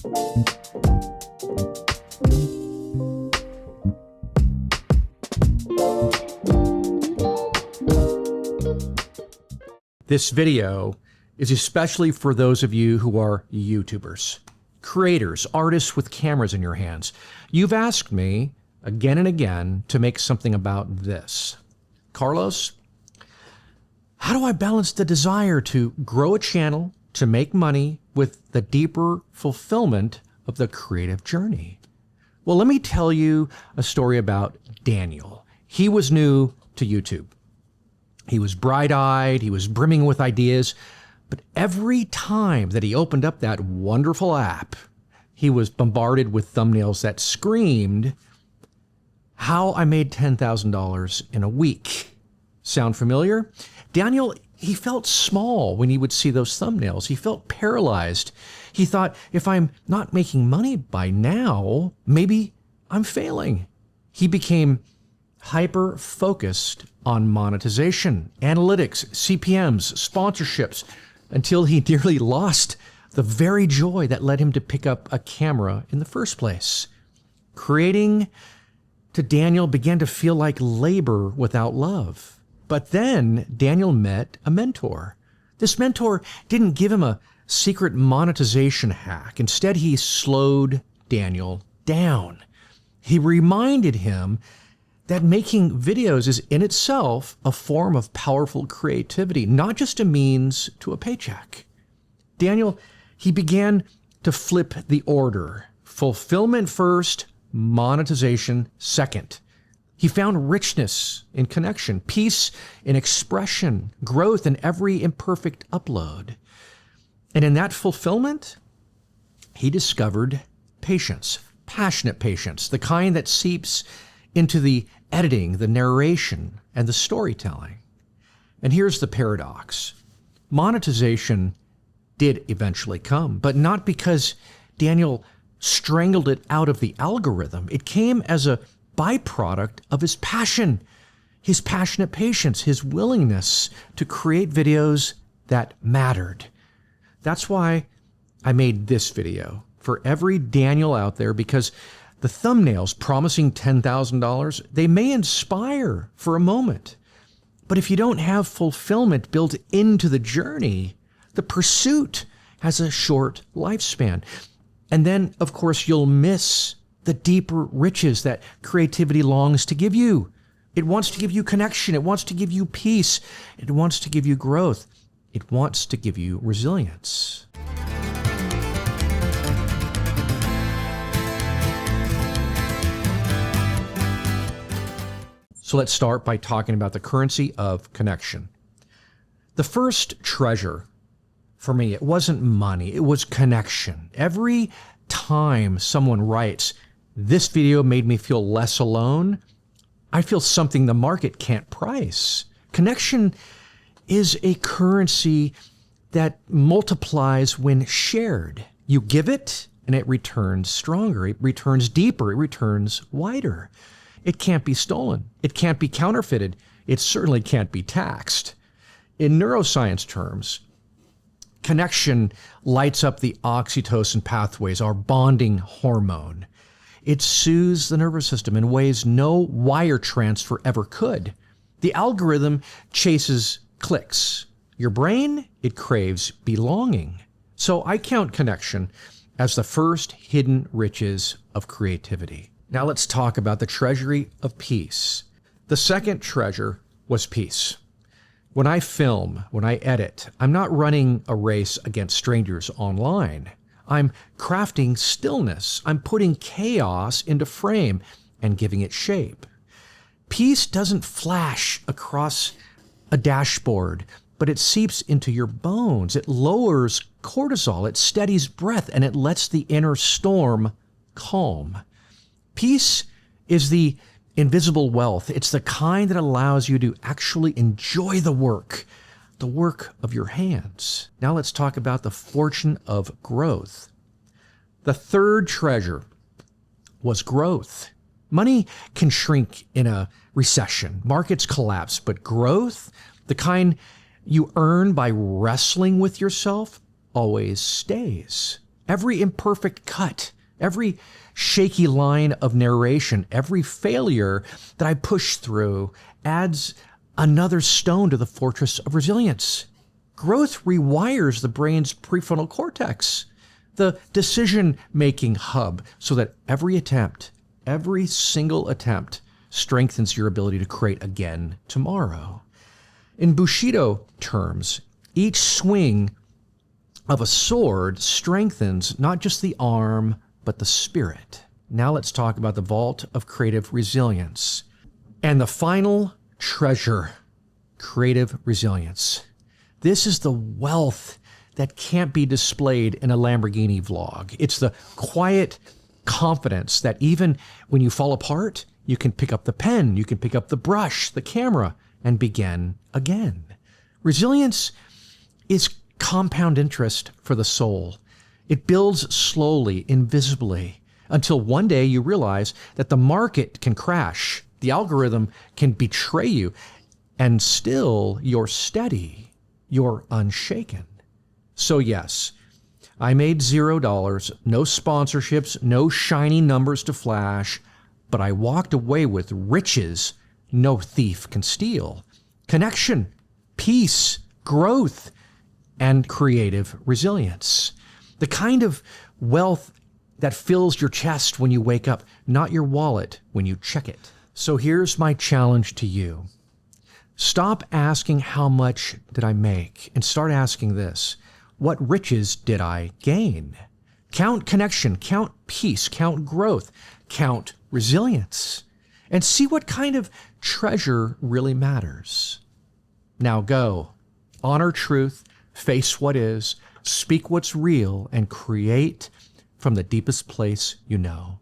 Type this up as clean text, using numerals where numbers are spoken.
This video is especially for those of you who are YouTubers, creators, artists with cameras in your hands. You've asked me again and again to make something about this. Carlos, how do I balance the desire to grow a channel, to make money, with the deeper fulfillment of the creative journey? Well, let me tell you a story about Daniel. He was new to YouTube. He was bright-eyed, he was brimming with ideas, but every time that he opened up that wonderful app, he was bombarded with thumbnails that screamed, "How I made $10,000 in a week." Sound familiar? Daniel, he felt small when he would see those thumbnails. He felt paralyzed. He thought, if I'm not making money by now, maybe I'm failing. He became hyper-focused on monetization, analytics, CPMs, sponsorships, until he nearly lost the very joy that led him to pick up a camera in the first place. Creating to Daniel began to feel like labor without love. But then Daniel met a mentor. This mentor didn't give him a secret monetization hack. Instead, he slowed Daniel down. He reminded him that making videos is in itself a form of powerful creativity, not just a means to a paycheck. Daniel, he began to flip the order. Fulfillment first, monetization second. He found richness in connection, peace in expression, growth in every imperfect upload. And in that fulfillment, he discovered patience, passionate patience, the kind that seeps into the editing, the narration, and the storytelling. And here's the paradox. Monetization did eventually come, but not because Daniel strangled it out of the algorithm. It came as a byproduct of his passion, his passionate patience, his willingness to create videos that mattered. That's why I made this video for every Daniel out there, because the thumbnails promising $10,000, they may inspire for a moment. But if you don't have fulfillment built into the journey, the pursuit has a short lifespan. And then, of course, you'll miss the deeper riches that creativity longs to give you. It wants to give you connection. It wants to give you peace. It wants to give you growth. It wants to give you resilience. So let's start by talking about the currency of connection. The first treasure for me, it wasn't money, it was connection. Every time someone writes, "This video made me feel less alone," I feel something the market can't price. Connection is a currency that multiplies when shared. You give it and it returns stronger, it returns deeper, it returns wider. It can't be stolen. It can't be counterfeited. It certainly can't be taxed. In neuroscience terms, connection lights up the oxytocin pathways, our bonding hormone. It soothes the nervous system in ways no wire transfer ever could. The algorithm chases clicks. Your brain, it craves belonging. So I count connection as the first hidden riches of creativity. Now let's talk about the treasury of peace. The second treasure was peace. When I film, when I edit, I'm not running a race against strangers online. I'm crafting stillness. I'm putting chaos into frame and giving it shape. Peace doesn't flash across a dashboard, but it seeps into your bones. It lowers cortisol, it steadies breath, and it lets the inner storm calm. Peace is the invisible wealth. It's the kind that allows you to actually enjoy the work of your hands. Now let's talk about the fortune of growth. The third treasure was growth. Money can shrink in a recession. Markets collapse, but growth, the kind you earn by wrestling with yourself, always stays. Every imperfect cut, every shaky line of narration, every failure that I push through adds another stone to the fortress of resilience. Growth rewires the brain's prefrontal cortex, the decision-making hub, so that every attempt, every single attempt, strengthens your ability to create again tomorrow. In Bushido terms, each swing of a sword strengthens not just the arm, but the spirit. Now let's talk about the vault of creative resilience. And the final treasure, creative resilience. This is the wealth that can't be displayed in a Lamborghini vlog. It's the quiet confidence that even when you fall apart, you can pick up the pen, you can pick up the brush, the camera, and begin again. Resilience is compound interest for the soul. It builds slowly, invisibly, until one day you realize that the market can crash, the algorithm can betray you, and still you're steady, you're unshaken. So yes, I made $0, no sponsorships, no shiny numbers to flash, but I walked away with riches no thief can steal. Connection, peace, growth, and creative resilience. The kind of wealth that fills your chest when you wake up, not your wallet when you check it. So here's my challenge to you. Stop asking how much did I make and start asking this: what riches did I gain? Count connection, count peace, count growth, count resilience, and see what kind of treasure really matters. Now go, honor truth, face what is, speak what's real, and create from the deepest place you know.